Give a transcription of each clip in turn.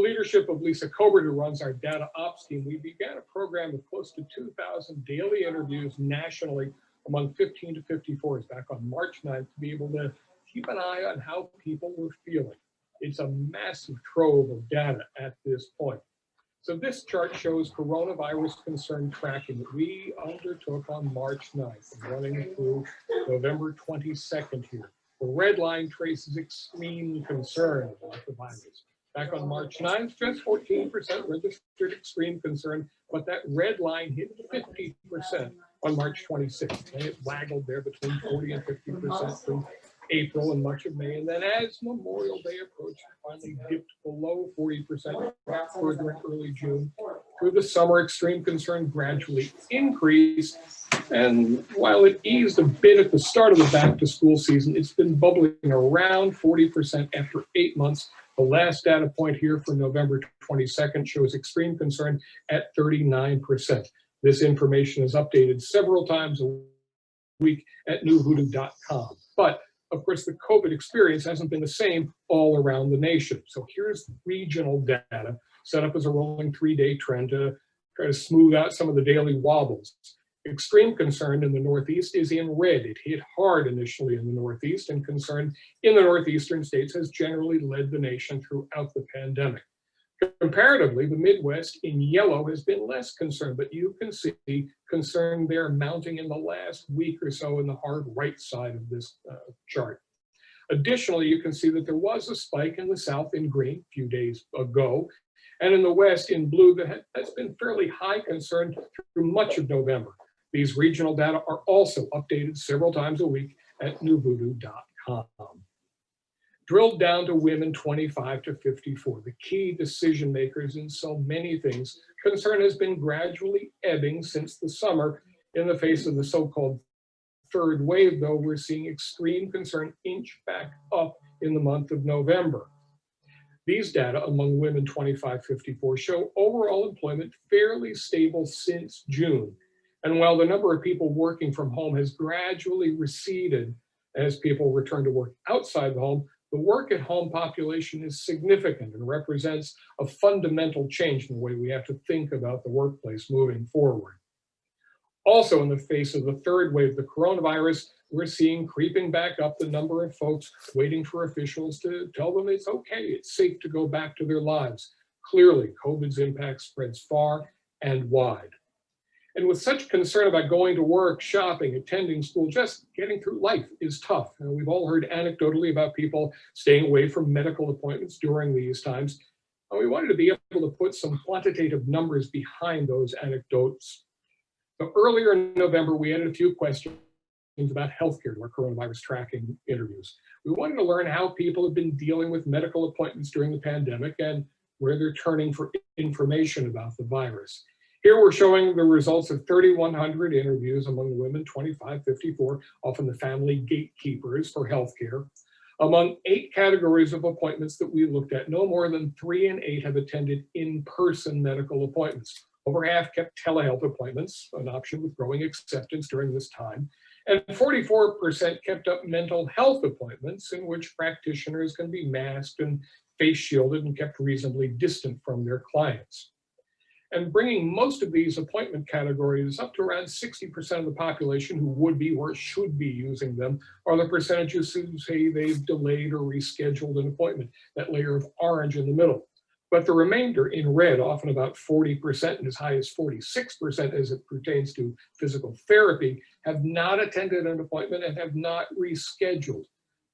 leadership of Lisa Colbert, who runs our data ops team, we began a program of close to 2,000 daily interviews nationally among 15 to 54s back on March 9th to be able to keep an eye on how people were feeling. It's a massive trove of data at this point. So this chart shows coronavirus concern tracking that we undertook on March 9th and running through November 22nd here. The red line traces extreme concern about the virus. Back on March 9th, just 14% registered extreme concern, but that red line hit 50% on March 26th. And it waggled there between 40 and 50% through April and much of May. And then as Memorial Day approached, it finally dipped below 40% further in early June. Through the summer, extreme concern gradually increased. And while it eased a bit at the start of the back to school season, it's been bubbling around 40% after 8 months. The last data point here for November 22nd shows extreme concern at 39%. This information is updated several times a week at NuVoodoo.com. But of course, the COVID experience hasn't been the same all around the nation. So here's regional data set up as a rolling 3-day trend to try to smooth out some of the daily wobbles. Extreme concern in the Northeast is in red. It hit hard initially in the Northeast, and concern in the Northeastern states has generally led the nation throughout the pandemic. Comparatively, the Midwest in yellow has been less concerned, but you can see concern there mounting in the last week or so in the hard right side of this chart. Additionally, you can see that there was a spike in the South in green a few days ago, and in the West in blue that has been fairly high concern through much of November. These regional data are also updated several times a week at NuVoodoo.com. Drilled down to women 25 to 54, the key decision makers in so many things, concern has been gradually ebbing since the summer. In the face of the so-called third wave, though, we're seeing extreme concern inch back up in the month of November. These data among women 25-54 show overall employment fairly stable since June. And while the number of people working from home has gradually receded as people return to work outside the home, the work at home population is significant and represents a fundamental change in the way we have to think about the workplace moving forward. Also, in the face of the third wave of the coronavirus, we're seeing creeping back up the number of folks waiting for officials to tell them it's okay, it's safe to go back to their lives. Clearly, COVID's impact spreads far and wide. And with such concern about going to work, shopping, attending school, just getting through life is tough. And we've all heard anecdotally about people staying away from medical appointments during these times. And we wanted to be able to put some quantitative numbers behind those anecdotes. So earlier in November, we added a few questions about healthcare to our coronavirus tracking interviews. We wanted to learn how people have been dealing with medical appointments during the pandemic and where they're turning for information about the virus. Here we're showing the results of 3,100 interviews among women 25-54, often the family gatekeepers for healthcare. Among 8 categories of appointments that we looked at, no more than 3 in 8 have attended in-person medical appointments. Over half kept telehealth appointments, an option with growing acceptance during this time. And 44% kept up mental health appointments in which practitioners can be masked and face shielded and kept reasonably distant from their clients. And bringing most of these appointment categories up to around 60% of the population who would be or should be using them are the percentages who say they've delayed or rescheduled an appointment, that layer of orange in the middle. But the remainder in red, often about 40% and as high as 46% as it pertains to physical therapy, have not attended an appointment and have not rescheduled.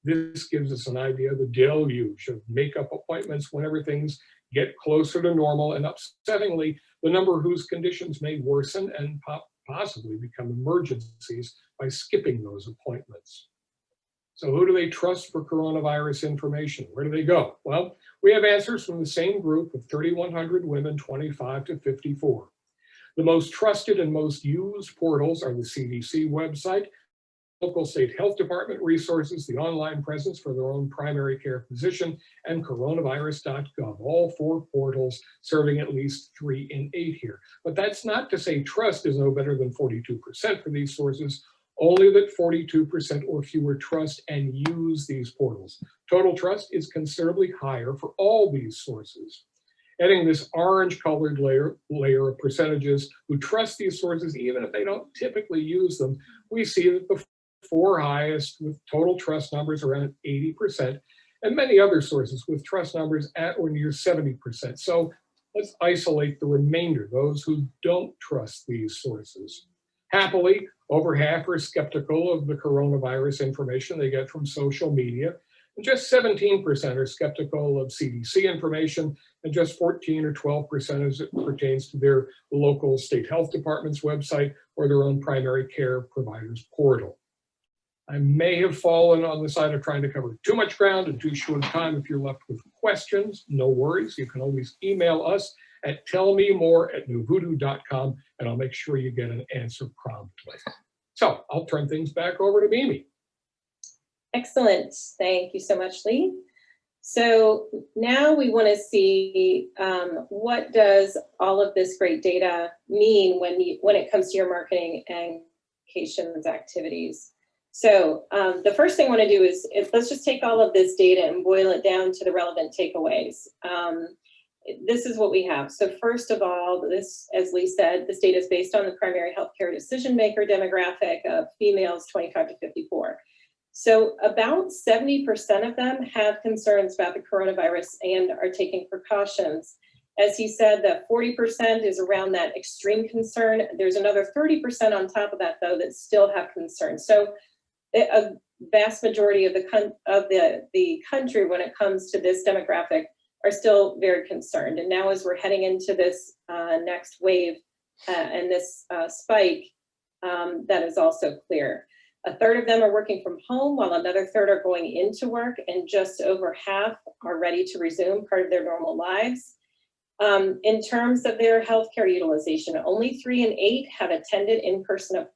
This gives us an idea of the deluge of makeup appointments whenever things get closer to normal, and upsettingly, the number whose conditions may worsen and possibly become emergencies by skipping those appointments. So who do they trust for coronavirus information? Where do they go? Well, we have answers from the same group of 3,100 women 25-54. The most trusted and most used portals are the CDC website, local state health department resources, the online presence for their own primary care physician, and coronavirus.gov, all 4 portals serving at least 3 in 8 here. But that's not to say trust is no better than 42% for these sources, only that 42% or fewer trust and use these portals. Total trust is considerably higher for all these sources. adding this orange colored layer of percentages who trust these sources, even if they don't typically use them, we see that the four highest with total trust numbers around 80%, and many other sources with trust numbers at or near 70%. So let's isolate the remainder, those who don't trust these sources. Happily, over half are skeptical of the coronavirus information they get from social media, and just 17% are skeptical of CDC information, and just 14 or 12% as it pertains to their local state health department's website or their own primary care provider's portal. I may have fallen on the side of trying to cover too much ground in too short a time. If you're left with questions, no worries. You can always email us at tellmemore@nuvoodoo.com, and I'll make sure you get an answer promptly. So I'll turn things back over to Mimi. Excellent. Thank you so much, Leigh. So now we want to see what does all of this great data mean when it comes to your marketing and communications activities. So the first thing I want to do is let's just take all of this data and boil it down to the relevant takeaways. This is what we have. So first of all, this, as Leigh said, this data is based on the primary healthcare decision maker demographic of females 25 to 54. So about 70% of them have concerns about the coronavirus and are taking precautions. As he said, that 40% is around that extreme concern. There's another 30% on top of that, though, that still have concerns. So a vast majority of the country, when it comes to this demographic, are still very concerned. And now as we're heading into this next wave and this spike, that is also clear. A third of them are working from home, while another third are going into work, and just over half are ready to resume part of their normal lives. In terms of their healthcare utilization, only 3 in 8 have attended in-person appointments,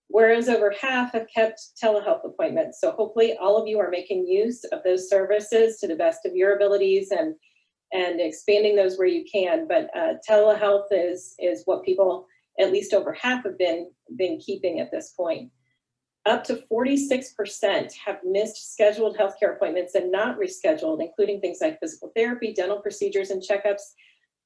whereas over half have kept telehealth appointments. So hopefully all of you are making use of those services to the best of your abilities and expanding those where you can. But telehealth is what people, at least over half, have been keeping at this point. Up to 46% have missed scheduled healthcare appointments and not rescheduled, including things like physical therapy, dental procedures and checkups,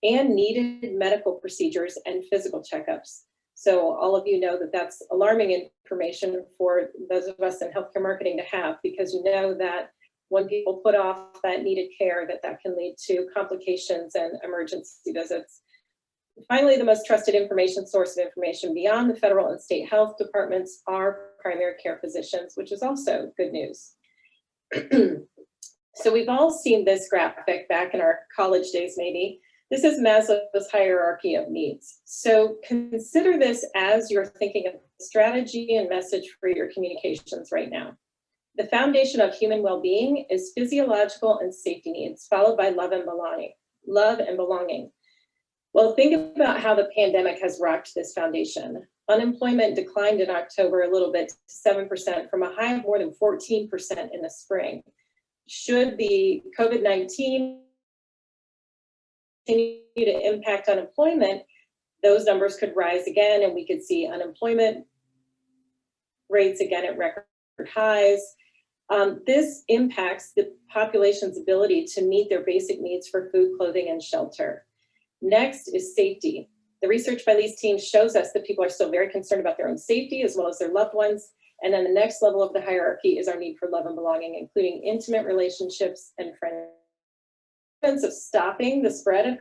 and needed medical procedures and physical checkups. So all of you know that that's alarming information for those of us in healthcare marketing to have, because you know that when people put off that needed care, that can lead to complications and emergency visits. Finally, the most trusted information source of information beyond the federal and state health departments are primary care physicians, which is also good news. So we've all seen this graphic back in our college days, maybe. This is Maslow's hierarchy of needs. So consider this as you're thinking of strategy and message for your communications right now. The foundation of human well-being is physiological and safety needs, followed by love and belonging. Well, think about how the pandemic has rocked this foundation. Unemployment declined in October a little bit to 7% from a high of more than 14% in the spring. Should the COVID-19 continue to impact unemployment, those numbers could rise again, and we could see unemployment rates again at record highs. This impacts the population's ability to meet their basic needs for food, clothing, and shelter. Next is safety. The research by Leigh's team shows us that people are still very concerned about their own safety as well as their loved ones. And then the next level of the hierarchy is our need for love and belonging, including intimate relationships and friends. Of stopping the spread of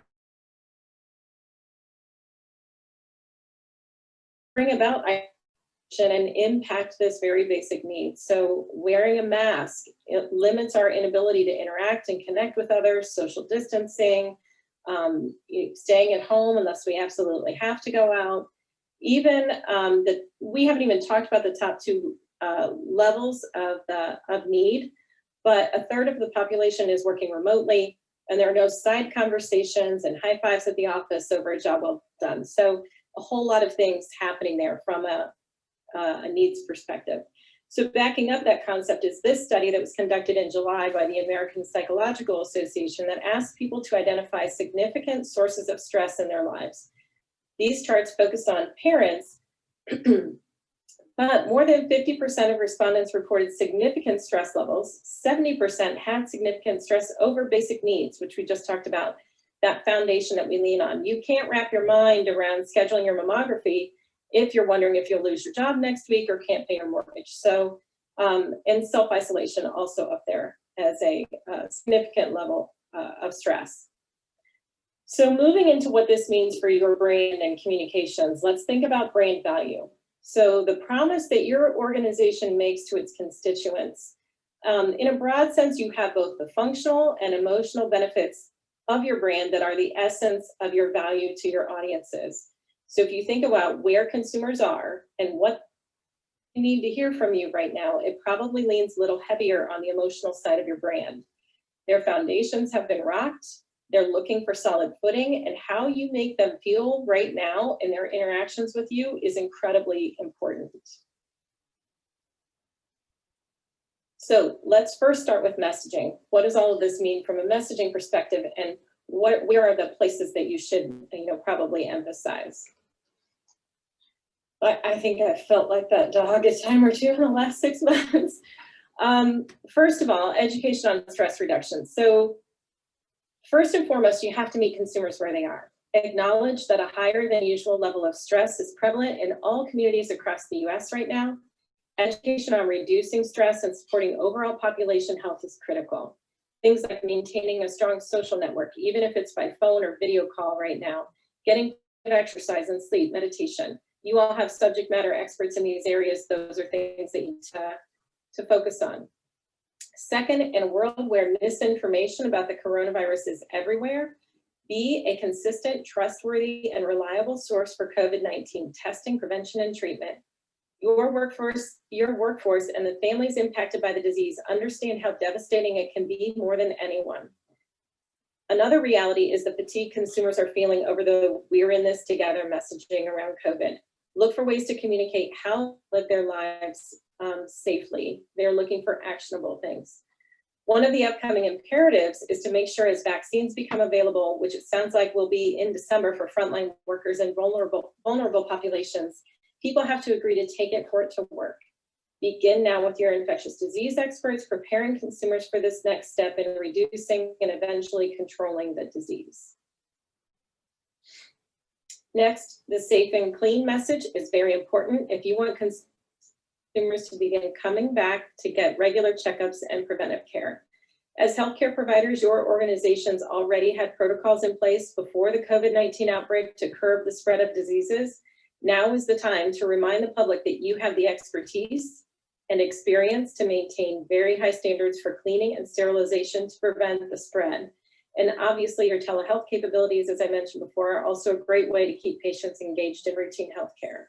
bring about and impact this very basic need. So wearing a mask, it limits our inability to interact and connect with others, social distancing, staying at home unless we absolutely have to go out. Even we haven't even talked about the top two levels of need, but a third of the population is working remotely, and there are no side conversations and high fives at the office over a job well done. So a whole lot of things happening there from a needs perspective. So backing up that concept is this study that was conducted in July by the American Psychological Association that asked people to identify significant sources of stress in their lives. These charts focused on parents, but more than 50% of respondents reported significant stress levels. 70% had significant stress over basic needs, which we just talked about. that foundation that we lean on. You can't wrap your mind around scheduling your mammography if you're wondering if you'll lose your job next week or can't pay your mortgage. So, and self-isolation also up there as a significant level of stress. So moving into what this means for your brand and communications, let's think about brand value. So the promise that your organization makes to its constituents. In a broad sense, you have both the functional and emotional benefits of your brand that are the essence of your value to your audiences. So if you think about where consumers are and what they need to hear from you right now, it probably leans a little heavier on the emotional side of your brand. Their foundations have been rocked. They're looking for solid footing, and how you make them feel right now in their interactions with you is incredibly important. So let's first start with messaging. What does all of this mean from a messaging perspective, and where are the places that you should, probably emphasize? I think I felt like that dog a time or two in the last 6 months. First of all, education on stress reduction. So first and foremost, you have to meet consumers where they are. Acknowledge that a higher than usual level of stress is prevalent in all communities across the US right now. Education on reducing stress and supporting overall population health is critical. Things like maintaining a strong social network, even if it's by phone or video call right now, getting exercise and sleep, meditation. You all have subject matter experts in these areas. Those are things that you need to focus on. Second, in a world where misinformation about the coronavirus is everywhere, be a consistent, trustworthy, and reliable source for COVID-19 testing, prevention, and treatment. Your workforce and the families impacted by the disease understand how devastating it can be more than anyone. Another reality is the fatigue consumers are feeling over the "we're in this together" messaging around COVID. Look for ways to communicate how to live their lives safely. They're looking for actionable things. One of the upcoming imperatives is to make sure as vaccines become available, which it sounds like will be in December for frontline workers and vulnerable populations, people have to agree to take it for it to work. Begin now with your infectious disease experts, preparing consumers for this next step in reducing and eventually controlling the disease. Next, the safe and clean message is very important if you want consumers to begin coming back to get regular checkups and preventive care. As healthcare providers, your organizations already had protocols in place before the COVID-19 outbreak to curb the spread of diseases. Now is the time to remind the public that you have the expertise and experience to maintain very high standards for cleaning and sterilization to prevent the spread. And obviously your telehealth capabilities, as I mentioned before, are also a great way to keep patients engaged in routine healthcare.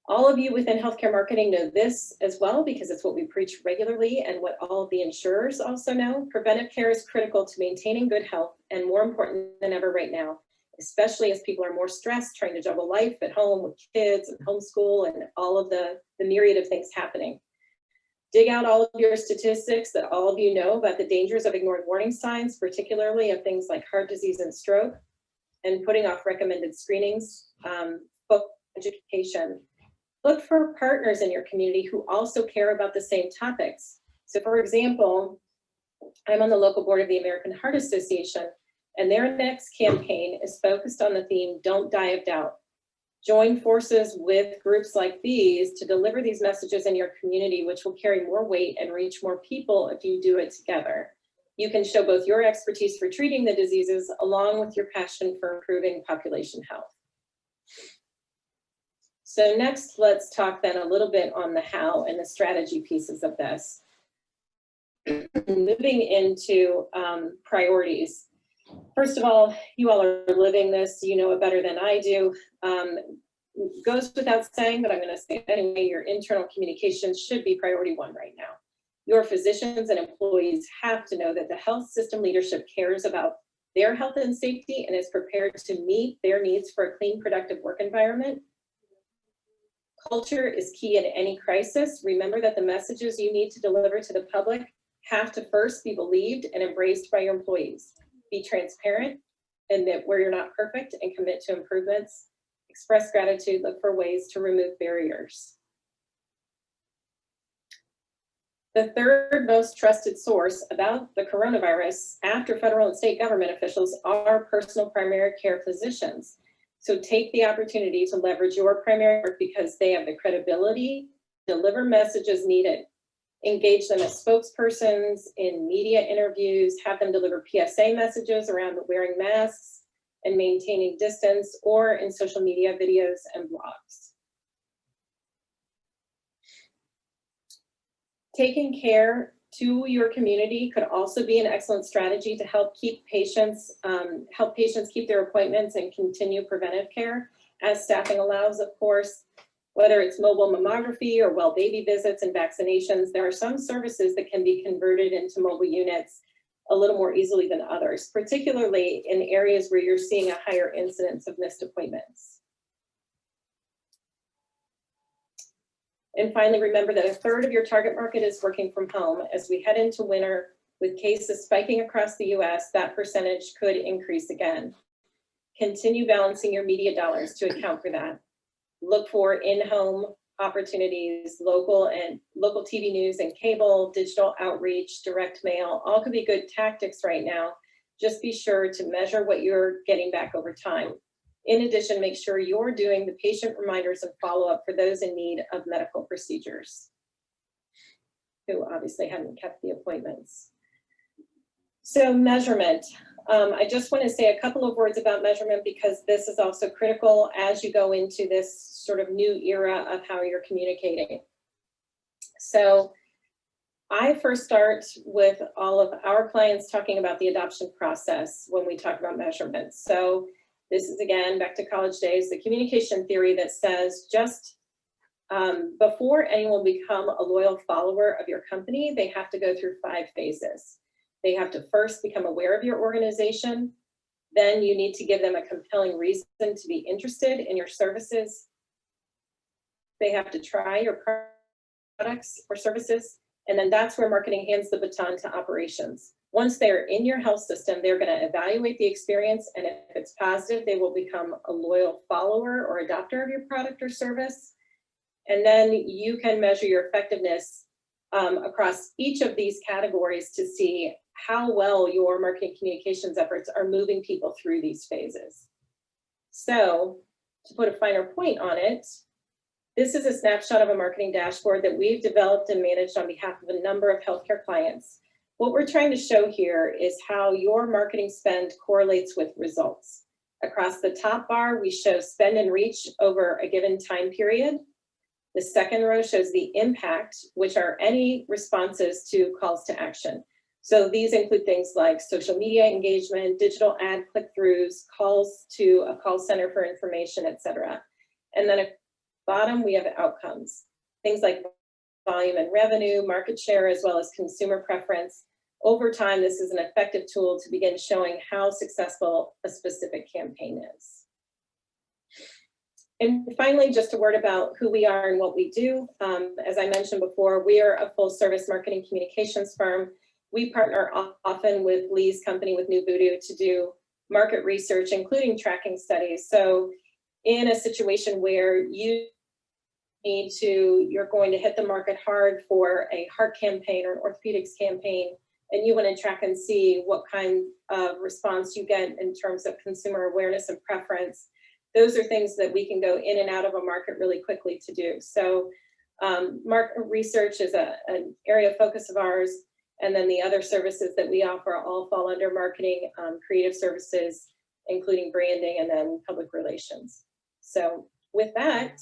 All of you within healthcare marketing know this as well, because it's what we preach regularly and what all of the insurers also know. Preventive care is critical to maintaining good health, and more important than ever right now, especially as people are more stressed trying to juggle life at home with kids and homeschool and all of the myriad of things happening. Dig out all of your statistics that all of you know about the dangers of ignored warning signs, particularly of things like heart disease and stroke, and putting off recommended screenings, book education. Look for partners in your community who also care about the same topics. So for example, I'm on the local board of the American Heart Association, and their next campaign is focused on the theme, "Don't Die of Doubt." Join forces with groups like these to deliver these messages in your community, which will carry more weight and reach more people if you do it together. You can show both your expertise for treating the diseases along with your passion for improving population health. So next, let's talk then a little bit on the how and the strategy pieces of this. Moving into priorities. First of all, you all are living this, you know it better than I do. Goes without saying, but I'm going to say it anyway, your internal communications should be priority one right now. Your physicians and employees have to know that the health system leadership cares about their health and safety and is prepared to meet their needs for a clean, productive work environment. Culture is key in any crisis. Remember that the messages you need to deliver to the public have to first be believed and embraced by your employees. Be transparent, admit where you're not perfect, and commit to improvements. Express gratitude, look for ways to remove barriers. The third most trusted source about the coronavirus after federal and state government officials are personal primary care physicians. So take the opportunity to leverage your primary care because they have the credibility to deliver messages needed. Engage them as spokespersons in media interviews, have them deliver PSA messages around wearing masks and maintaining distance, or in social media videos and blogs. Taking care to your community could also be an excellent strategy to help keep patients keep their appointments and continue preventive care as staffing allows, of course. Whether it's mobile mammography or well baby visits and vaccinations, there are some services that can be converted into mobile units a little more easily than others, particularly in areas where you're seeing a higher incidence of missed appointments. And finally, remember that a third of your target market is working from home. As we head into winter with cases spiking across the US, that percentage could increase again. Continue balancing your media dollars to account for that. Look for in-home opportunities, local TV news and cable, digital outreach, direct mail, all could be good tactics right now. Just be sure to measure what you're getting back over time. In addition, make sure you're doing the patient reminders and follow-up for those in need of medical procedures who obviously hadn't kept the appointments. So measurement. I just want to say a couple of words about measurement because this is also critical as you go into this sort of new era of how you're communicating. So I first start with all of our clients talking about the adoption process when we talk about measurements. So this is, again, back to college days, the communication theory that says just before anyone will become a loyal follower of your company, they have to go through 5 phases. They have to first become aware of your organization. Then you need to give them a compelling reason to be interested in your services. They have to try your products or services. And then that's where marketing hands the baton to operations. Once they're in your health system, they're going to evaluate the experience. And if it's positive, they will become a loyal follower or adopter of your product or service. And then you can measure your effectiveness across each of these categories to see how well your marketing communications efforts are moving people through these phases. So to put a finer point on it, this is a snapshot of a marketing dashboard that we've developed and managed on behalf of a number of healthcare clients. What we're trying to show here is how your marketing spend correlates with results. Across the top bar, we show spend and reach over a given time period. The second row shows the impact, which are any responses to calls to action. So these include things like social media engagement, digital ad click-throughs, calls to a call center for information, et cetera. And then at bottom, we have outcomes, things like volume and revenue, market share, as well as consumer preference. Over time, this is an effective tool to begin showing how successful a specific campaign is. And finally, just a word about who we are and what we do. As I mentioned before, we are a full service marketing communications firm. We partner often with Leigh's company, with NuVoodoo, to do market research, including tracking studies. So in a situation where you're going to hit the market hard for a heart campaign or an orthopedics campaign, and you want to track and see what kind of response you get in terms of consumer awareness and preference, those are things that we can go in and out of a market really quickly to do. So market research is an area of focus of ours. And then the other services that we offer all fall under marketing, creative services, including branding, and then public relations. So with that,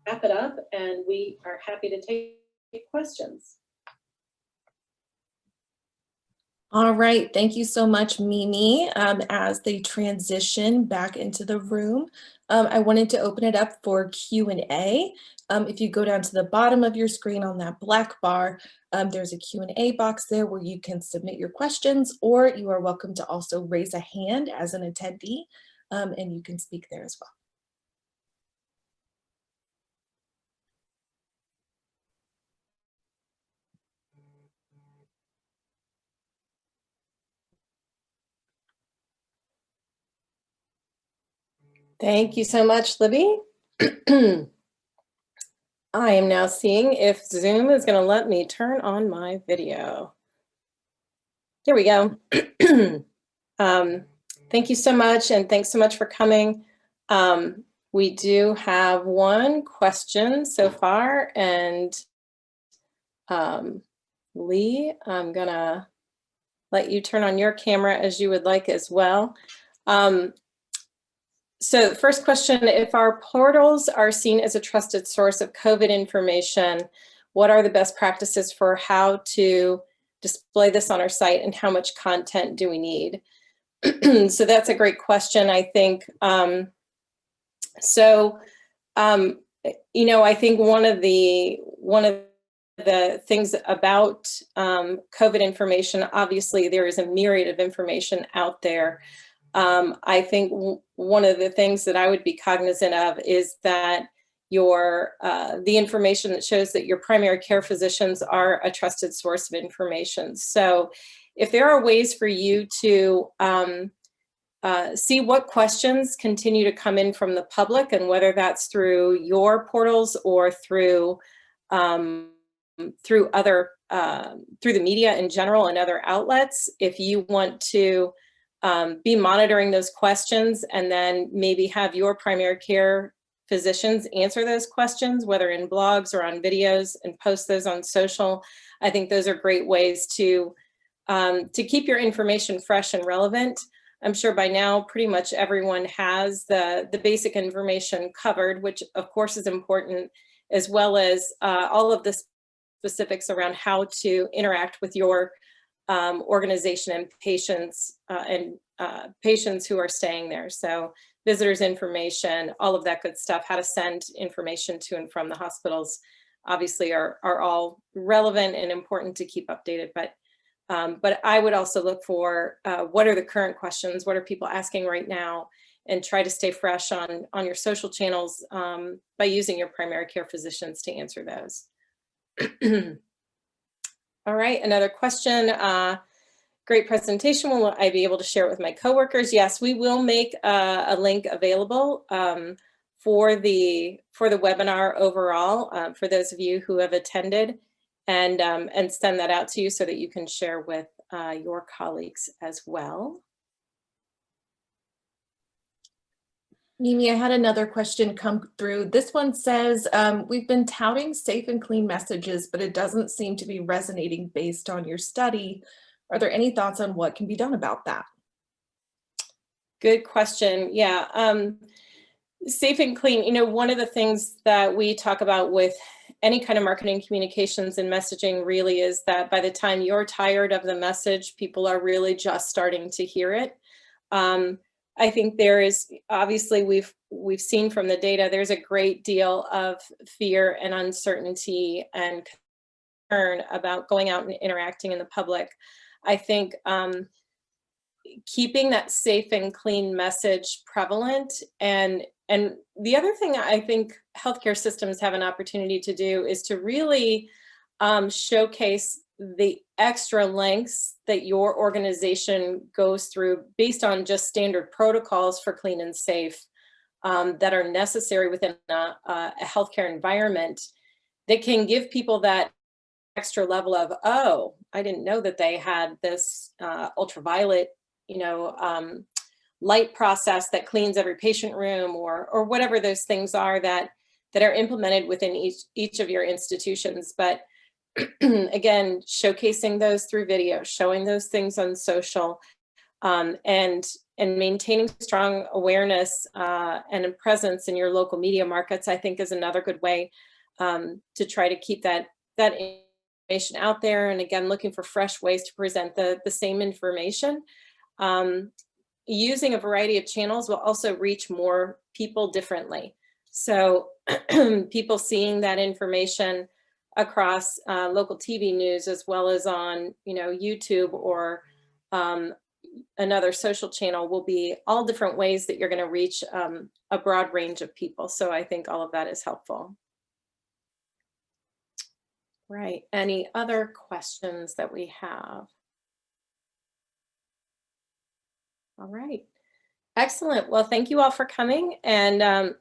wrap it up, and we are happy to take questions. All right, thank you so much, Mimi. As they transition back into the room, I wanted to open it up for Q&A. If you go down to the bottom of your screen on that black bar, there's a Q&A box there where you can submit your questions, or you are welcome to also raise a hand as an attendee, and you can speak there as well. Thank you so much, Libby. I am now seeing if Zoom is going to let me turn on my video. There we go. Thank you so much, and thanks so much for coming. We do have one question so far, and Leigh, I'm gonna let you turn on your camera as you would like as well. So the first question, if our portals are seen as a trusted source of COVID information, what are the best practices for how to display this on our site, and how much content do we need? So that's a great question, I think. You know, I think one of the things about COVID information, obviously there is a myriad of information out there. I think one of the things that I would be cognizant of is that the information that shows that your primary care physicians are a trusted source of information. So if there are ways for you to see what questions continue to come in from the public, and whether that's through your portals or through through the media in general and other outlets, if you want to be monitoring those questions, and then maybe have your primary care physicians answer those questions, whether in blogs or on videos, and post those on social. I think those are great ways to keep your information fresh and relevant. I'm sure by now pretty much everyone has the basic information covered, which of course is important, as well as all of the specifics around how to interact with your organization and patients who are staying there. So visitors information, all of that good stuff, how to send information to and from the hospitals, obviously are all relevant and important to keep updated. But I would also look for what are the current questions, what are people asking right now, and try to stay fresh on your social channels by using your primary care physicians to answer those. All right, another question. Great presentation. Will I be able to share it with my coworkers? Yes, we will make a link available for the webinar overall for those of you who have attended, and send that out to you so that you can share with your colleagues as well. Mimi, I had another question come through. This one says, we've been touting safe and clean messages, but it doesn't seem to be resonating based on your study. Are there any thoughts on what can be done about that? Good question. Yeah. Safe and clean, you know, one of the things that we talk about with any kind of marketing communications and messaging really is that by the time you're tired of the message, people are really just starting to hear it. I think there is, obviously we've seen from the data, there's a great deal of fear and uncertainty and concern about going out and interacting in the public. I think keeping that safe and clean message prevalent, and the other thing I think healthcare systems have an opportunity to do is to really showcase the extra lengths that your organization goes through based on just standard protocols for clean and safe that are necessary within a healthcare environment, that can give people that extra level of, oh, I didn't know that they had this ultraviolet, you know, light process that cleans every patient room, or whatever those things are that are implemented within each of your institutions. But again, showcasing those through video, showing those things on social, and maintaining strong awareness and a presence in your local media markets, I think is another good way to try to keep that information out there. And again, looking for fresh ways to present the same information. Using a variety of channels will also reach more people differently. So people seeing that information across local TV news, as well as on, you know, YouTube or another social channel, will be all different ways that you're going to reach a broad range of people. So I think all of that is helpful. Right. Any other questions that we have? All right. Excellent. Well, thank you all for coming, and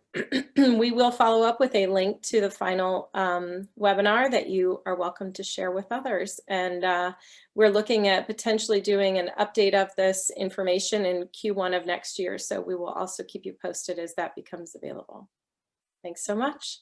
we will follow up with a link to the final webinar that you are welcome to share with others. And we're looking at potentially doing an update of this information in Q1 of next year. So we will also keep you posted as that becomes available. Thanks so much.